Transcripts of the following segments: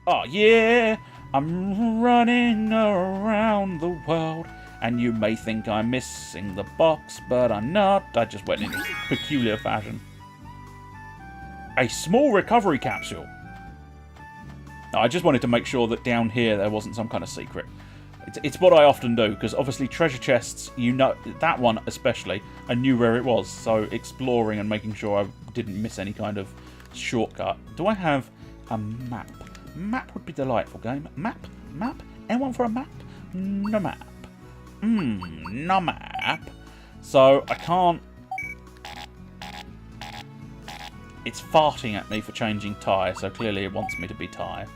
Oh, yeah! I'm running around the world. And you may think I'm missing the box, but I'm not. I just went in a peculiar fashion. A small recovery capsule. I just wanted to make sure that down here there wasn't some kind of secret. It's what I often do, because obviously treasure chests, you know, that one especially, I knew where it was. So exploring and making sure I didn't miss any kind of shortcut. Do I have a map? Map would be delightful, game. Map? Map? Anyone for a map? No map. No map. So I can't... It's farting at me for changing tyre, so clearly it wants me to be tyre.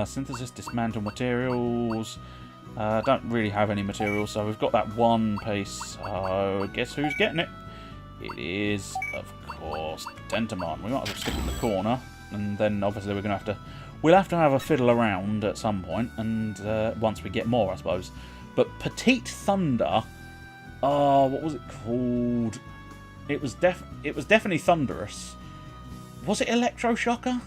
Synthesis, dismantle materials. Don't really have any materials, so we've got that one piece. So guess who's getting it? It is, of course, Tentamon. We might as well stick it in the corner, and then obviously we're gonna have to. We'll have to have a fiddle around at some point, and once we get more, I suppose. But Petite Thunder. Oh, what was it called? It was definitely Thunderous. Was it Electroshocker?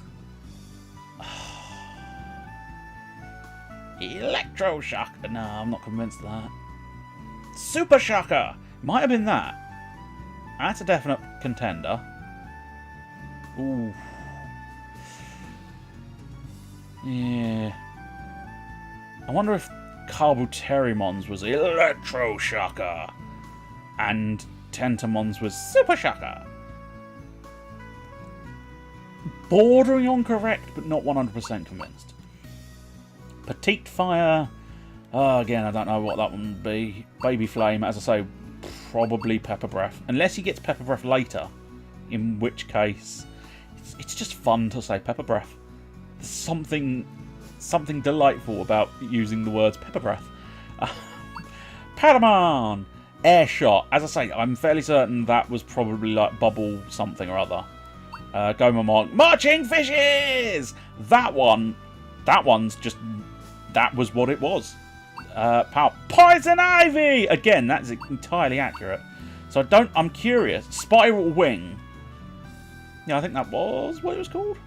Electroshocker. No, I'm not convinced of that. Super Shocker. Might have been that. That's a definite contender. Ooh. Yeah. I wonder if Carbuterimon's was Electroshocker and Tentamon's was Super Shocker. Bordering on correct, but not 100% convinced. Petite Fire. Again, I don't know what that one would be. Baby Flame, as I say, probably Pepper Breath. Unless he gets Pepper Breath later. In which case, it's just fun to say Pepper Breath. There's something delightful about using the words Pepper Breath. Patamon! Air Shot. As I say, I'm fairly certain that was probably like Bubble something or other. Gomamon. Marching Fishes! That one's just... That was what it was. Poison Ivy! Again, that's entirely accurate. So I'm curious. Spiral Wing. Yeah, I think that was what it was called.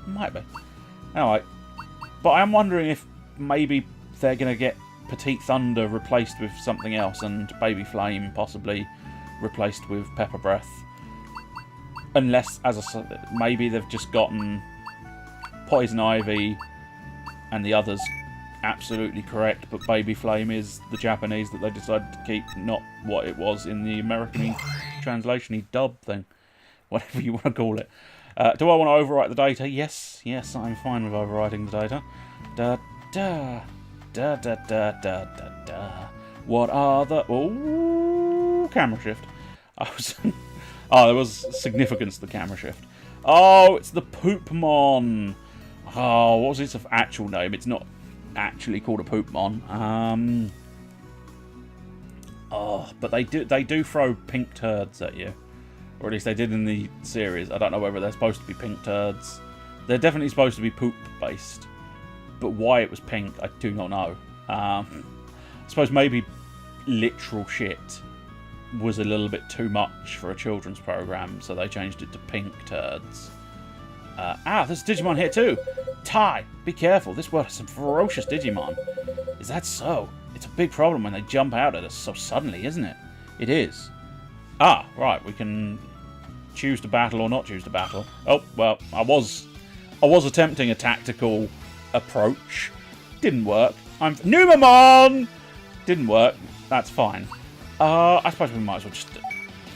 Might be. Anyway. But I'm wondering if maybe they're going to get Petite Thunder replaced with something else and Baby Flame possibly replaced with Pepper Breath. Unless, as I said, maybe they've just gotten Poison Ivy and the others absolutely correct, but Baby Flame is the Japanese that they decided to keep, not what it was in the American translation-y dub thing. Whatever you want to call it. Do I want to overwrite the data? Yes, I'm fine with overwriting the data. What are the... Oh, camera shift. Oh, there was significance to the camera shift. Oh, it's the Poopmon. Oh, what was its actual name? It's not actually called a Poopmon. Oh, but they do throw pink turds at you. Or at least they did in the series. I don't know whether they're supposed to be pink turds. They're definitely supposed to be poop-based. But why it was pink, I do not know. I suppose maybe literal shit was a little bit too much for a children's program, so they changed it to pink turds. There's a Digimon here too. Tai, be careful. This world has some ferocious Digimon. Is that so? It's a big problem when they jump out at us so suddenly, isn't it? It is. Ah, right. We can choose to battle or not choose to battle. Oh, well, I was attempting a tactical approach. Didn't work. Numamon! Didn't work. That's fine. I suppose we might as well just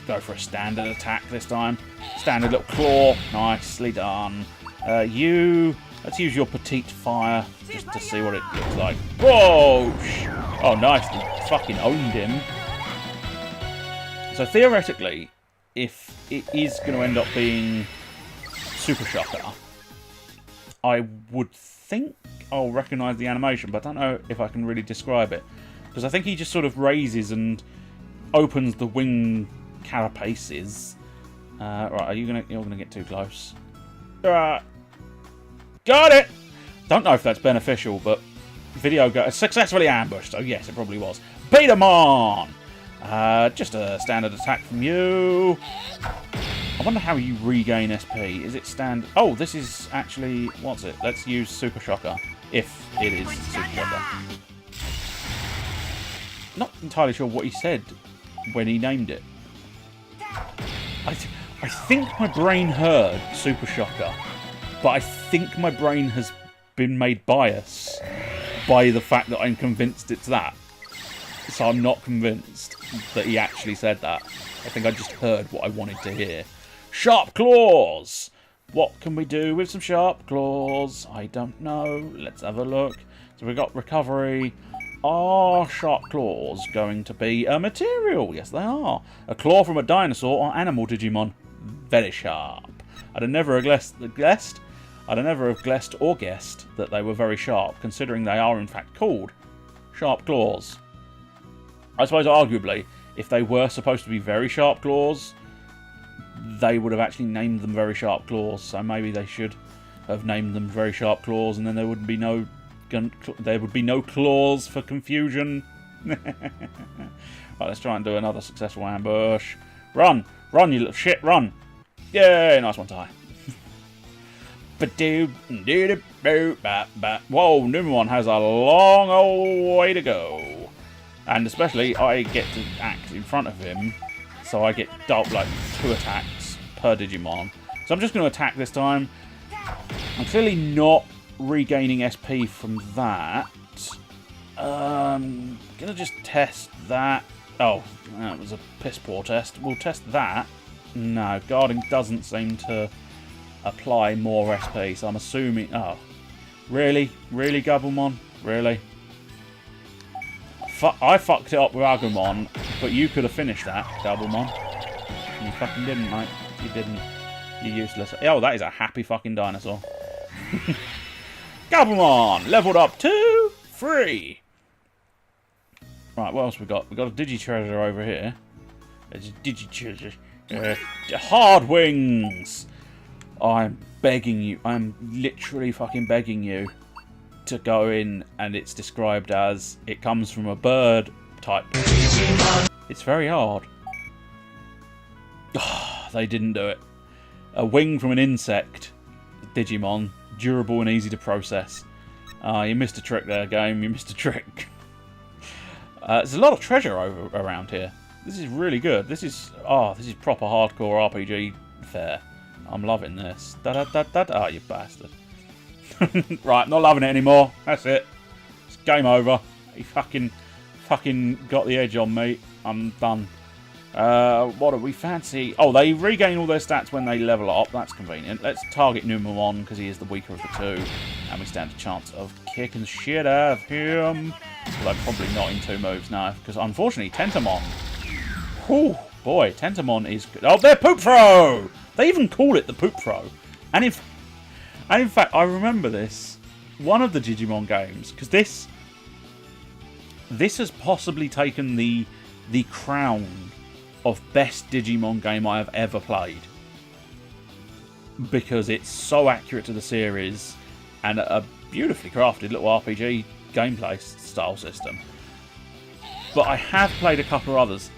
go for a standard attack this time. Standard little claw. Nicely done. Let's use your Petite Fire just to see what it looks like. Whoa! Oh, nice. They fucking owned him. So theoretically, if it is going to end up being Super Shocker, I would think I'll recognise the animation, but I don't know if I can really describe it. Because I think he just sort of raises and opens the wing carapaces. Right, you're gonna get too close. Got it! Don't know if that's beneficial, but video got successfully ambushed, so yes, it probably was. Betamon! Just a standard attack from you. I wonder how you regain SP. Is it stand... Oh, this is actually... What's it? Let's use Super Shocker. If it is Super Shocker. Not entirely sure what he said when he named it. I think my brain heard Super Shocker, but I think my brain has been made biased by the fact that I'm convinced it's that. So I'm not convinced that he actually said that. I think I just heard what I wanted to hear. Sharp Claws! What can we do with some Sharp Claws? I don't know. Let's have a look. So we've got Recovery. Are Sharp Claws going to be a material? Yes, they are. A claw from a dinosaur or animal Digimon. Very sharp. I'd have never guessed or guessed that they were very sharp, considering they are in fact called Sharp Claws. I suppose arguably, if they were supposed to be very sharp claws, they would have actually named them Very Sharp Claws, so maybe they should have named them Very Sharp Claws, and then there would be no claws for confusion. Right, let's try and do another successful ambush. Run! Run, you little shit, run! Yay, nice one, Ty. Whoa, Numemon has a long old way to go. And especially, I get to act in front of him, so I get like 2 attacks per Digimon. So I'm just going to attack this time. I'm clearly not regaining SP from that. Going to just test that. Oh, that was a piss poor test. We'll test that. No, guarding doesn't seem to apply more SP, so I'm assuming... Oh, really? Really, Gabumon? Really? I fucked it up with Agumon, but you could have finished that, Gabumon. You fucking didn't, mate. You didn't. You're useless. Oh, that is a happy fucking dinosaur. Gabumon! Leveled up to 3! Right, what else we got? We got a Digi-Treasure over here. There's a Digi-Treasure. Hard Wings! I'm begging you. I'm literally fucking begging you to go in, and it's described as it comes from a bird type. It's very hard. They didn't do it. A wing from an insect Digimon, durable and easy to process. You missed a trick there, game. You missed a trick. There's a lot of treasure around here. This is really good. This is proper hardcore RPG fare. I'm loving this. Oh, you bastard. Right, not loving it anymore. That's it. It's game over. He fucking got the edge on me. I'm done. What do we fancy? Oh, they regain all their stats when they level up. That's convenient. Let's target Numemon because he is the weaker of the two. And we stand a chance of kicking the shit out of him. Although probably not in 2 moves now. Because unfortunately, Tentamon. Whew, boy, Tentamon is good. Oh, they're Poop Throw! They even call it the Poop Throw. And in fact, I remember this. One of the Digimon games. Because this has possibly taken the crown of best Digimon game I have ever played, because it's so accurate to the series and a beautifully crafted little RPG gameplay style system. But I have played a couple of others.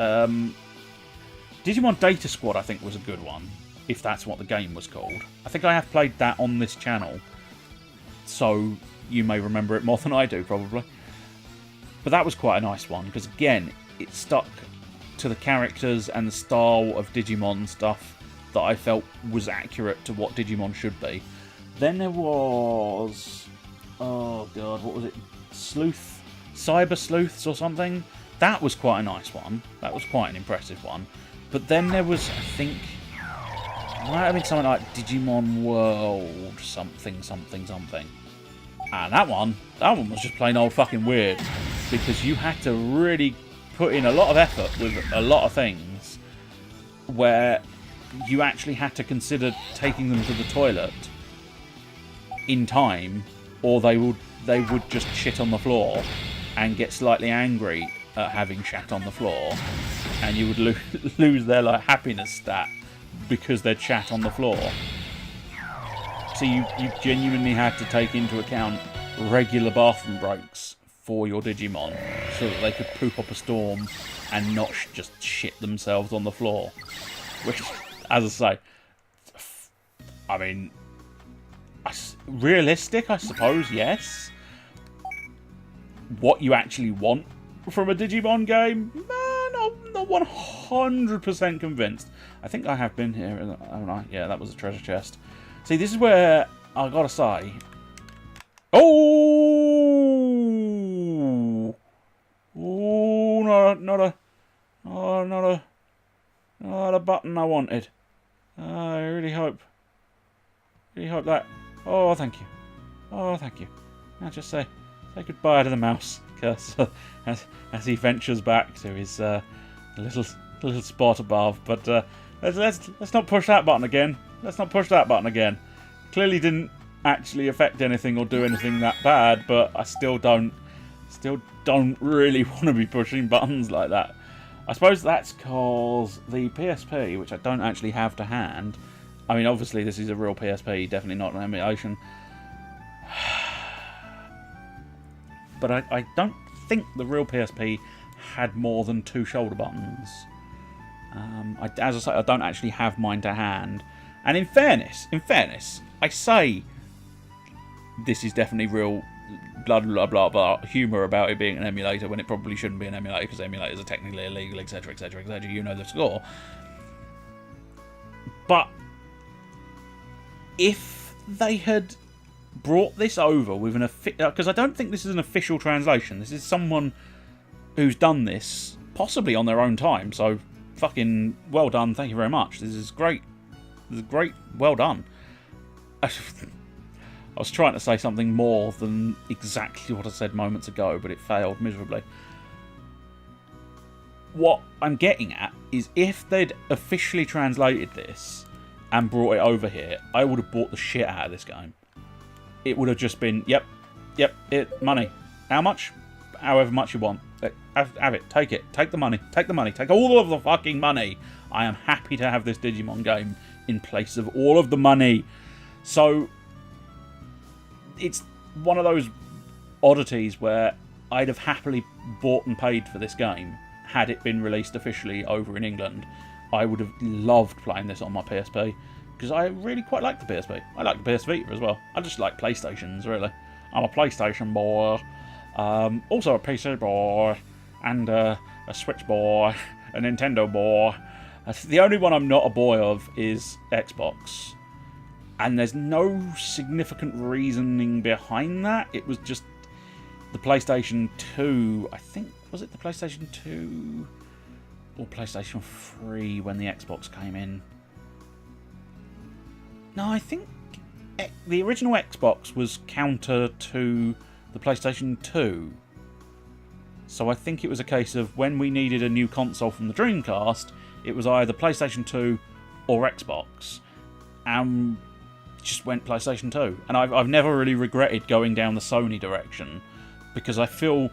Digimon Data Squad, I think, was a good one, if that's what the game was called. I think I have played that on this channel, so you may remember it more than I do, probably. But that was quite a nice one, because again, it stuck to the characters and the style of Digimon stuff that I felt was accurate to what Digimon should be. Then there was... oh god, what was it? Cyber Sleuths or something? That was quite a nice one. That was quite an impressive one. But then there was, I think... might have been something like Digimon World something. And that one was just plain old fucking weird. Because you had to really put in a lot of effort with a lot of things where you actually had to consider taking them to the toilet in time, or they would just shit on the floor and get slightly angry at having shat on the floor, and you would lose their like happiness stat because they'd shat on the floor. So you genuinely had to take into account regular bathroom breaks for your Digimon, so that they could poop up a storm and not just shit themselves on the floor. Which, as I say, I mean, realistic, I suppose, yes. What you actually want from a Digimon game? Not 100% convinced. I think I have been here, haven't I? Yeah, that was a treasure chest. See, this is where I gotta say... Oh! Oh, not a button I wanted. I really hope that... Oh, thank you. Oh, thank you. I'll just say goodbye to the mouse, because as he ventures back to his little spot above. But let's not push that button again. Let's not push that button again. Clearly didn't actually affect anything or do anything that bad, but I still don't really want to be pushing buttons like that. I suppose that's because the PSP, which I don't actually have to hand. I mean, obviously this is a real PSP, definitely not an emulation. But I don't think the real PSP had more than 2 shoulder buttons. As I say, I don't actually have mine to hand. And in fairness, I say this is definitely real blah blah blah blah humour about it being an emulator when it probably shouldn't be an emulator because emulators are technically illegal, etc, etc, etc. You know the score. But if they had brought this over with an because I don't think this is an official translation. This is someone who's done this possibly on their own time. So fucking well done. Thank you very much. This is great. This is great. Well done. I was trying to say something more than exactly what I said moments ago, but it failed miserably. What I'm getting at is if they'd officially translated this and brought it over here, I would have bought the shit out of this game. It would have just been, yep, money. How much? However much you want. Have it. Take it. Take the money. Take the money. Take all of the fucking money. I am happy to have this Digimon game in place of all of the money. So it's one of those oddities where I'd have happily bought and paid for this game had it been released officially over in England. I would have loved playing this on my PSP because I really quite like the PSP. I like the PS Vita as well. I just like PlayStations, really. I'm a PlayStation boy, also a PC boy, and a Switch boy, a Nintendo boy. The only one I'm not a boy of is Xbox. And there's no significant reasoning behind that. It was just the PlayStation 2, I think, was it the PlayStation 2 or PlayStation 3 when the Xbox came in? No, I think the original Xbox was counter to the PlayStation 2. So I think it was a case of when we needed a new console from the Dreamcast, it was either PlayStation 2 or Xbox. And just went PlayStation 2. And I've never really regretted going down the Sony direction because I feel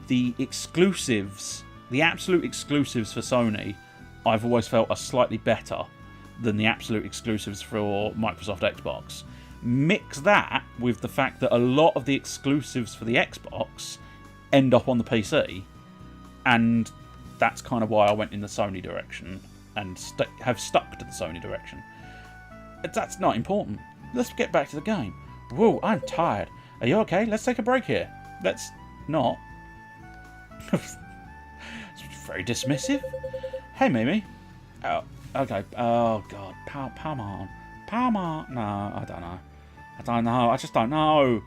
the exclusives, the absolute exclusives for Sony, I've always felt are slightly better than the absolute exclusives for Microsoft Xbox. Mix that with the fact that a lot of the exclusives for the Xbox end up on the PC, and that's kind of why I went in the Sony direction and have stuck to the Sony direction. That's not important. Let's get back to the game. Whoa, I'm tired. Are you okay? Let's take a break here. Let's not. It's very dismissive. Hey, Mimi. Oh, okay. Oh, God. Palmon. No, I don't know. I just don't know.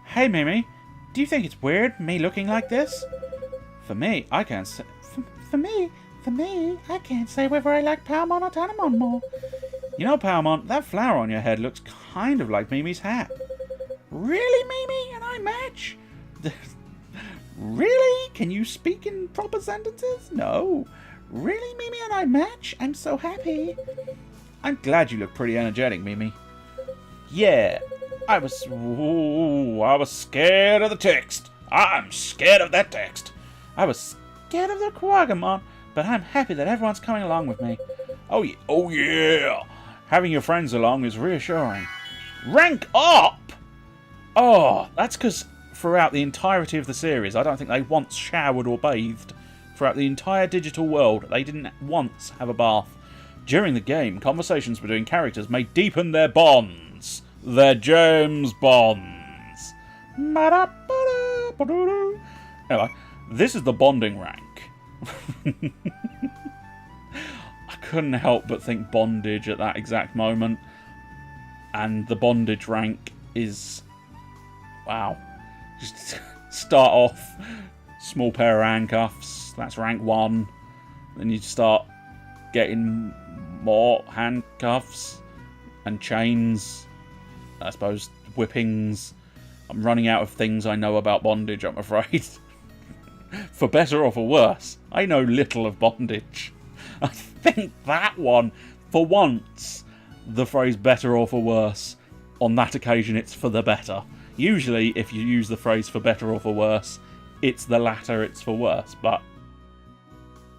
Hey, Mimi. Do you think it's weird, me looking like this? For me, I can't say... For me, I can't say whether I like Palmon or Tanamon more. You know, Palmon, that flower on your head looks kind of like Mimi's hat. Really, Mimi? And I match? Really? Can you speak in proper sentences? No. Really, Mimi and I match? I'm so happy. I'm glad you look pretty energetic, Mimi. Yeah. I was scared of the text. I'm scared of that text. I was scared of the Quagamon, but I'm happy that everyone's coming along with me. Oh yeah. Having your friends along is reassuring. Rank up! Oh, that's because throughout the entirety of the series, I don't think they once showered or bathed. Throughout the entire digital world, they didn't once have a bath. During the game, conversations between characters may deepen their bonds. Their James bonds. Anyway, this is the bonding rank. I couldn't help but think bondage at that exact moment. And the bondage rank is... wow. Just start off, small pair of handcuffs. That's rank 1. Then you start getting more handcuffs and chains. I suppose whippings. I'm running out of things I know about bondage, I'm afraid. For better or for worse, I know little of bondage. I think that one, for once, the phrase better or for worse, on that occasion it's for the better. Usually, if you use the phrase for better or for worse, it's the latter, it's for worse. But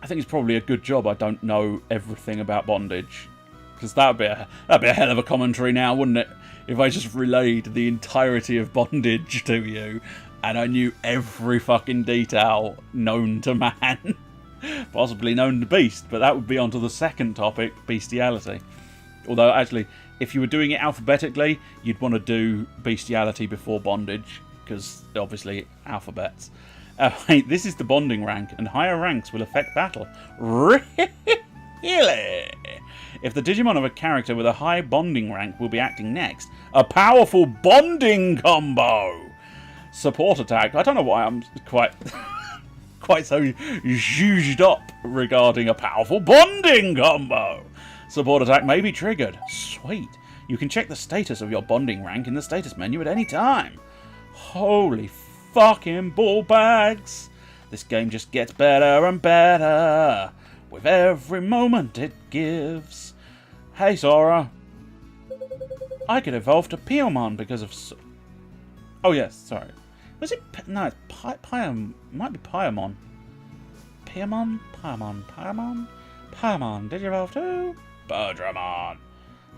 I think it's probably a good job I don't know everything about bondage. Because that'd be a hell of a commentary now, wouldn't it? If I just relayed the entirety of bondage to you, and I knew every fucking detail known to man. Possibly known to beast, but that would be onto the second topic, bestiality. Although, actually, if you were doing it alphabetically, you'd want to do bestiality before bondage, because, obviously, alphabets. Wait, this is the bonding rank, and higher ranks will affect battle. Really? If the Digimon of a character with a high bonding rank will be acting next, a powerful bonding combo! Support attack. I don't know why I'm quite so zhuzhed up regarding a powerful bonding combo. Support attack may be triggered. Sweet. You can check the status of your bonding rank in the status menu at any time. Holy fucking ball bags. This game just gets better and better with every moment it gives. Hey Sora. I could evolve to Piomon because of... oh yes, sorry. Was it... no, it's might be Piomon. Piomon? Paimon, did you evolve to? Birdramon.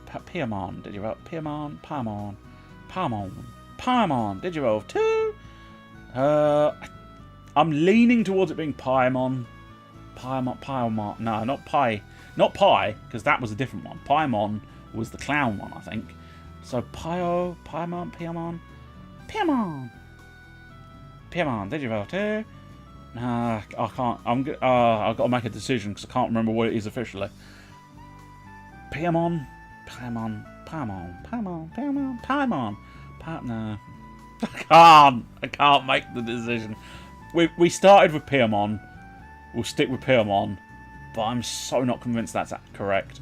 Piomon, did you evolve? Piomon, Paimon, did you evolve to? I'm leaning towards it being Paimon. Paimon, no, not Pi, because that was a different one. Paimon was the clown one, I think. So Paimon, Piomon, did you evolve to? Nah, I can't. I've got to make a decision because I can't remember what it is officially. Paimon. No. I can't make the decision. We started with Piomon. We'll stick with Piomon, but I'm so not convinced that's correct.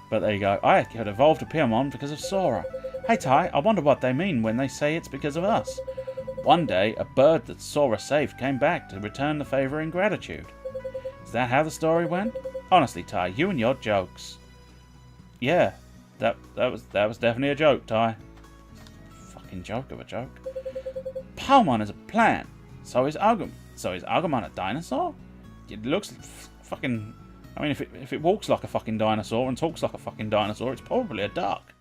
But there you go. I could evolve to Piomon because of Sora. Hey Tai, I wonder what they mean when they say it's because of us. One day, a bird that Sora saved came back to return the favour in gratitude. Is that how the story went? Honestly, Tai, you and your jokes. Yeah, that was definitely a joke, Tai. Fucking joke of a joke. Palmon is a plant. So is Agumon a dinosaur? It looks fucking... I mean, if it walks like a fucking dinosaur and talks like a fucking dinosaur, it's probably a duck.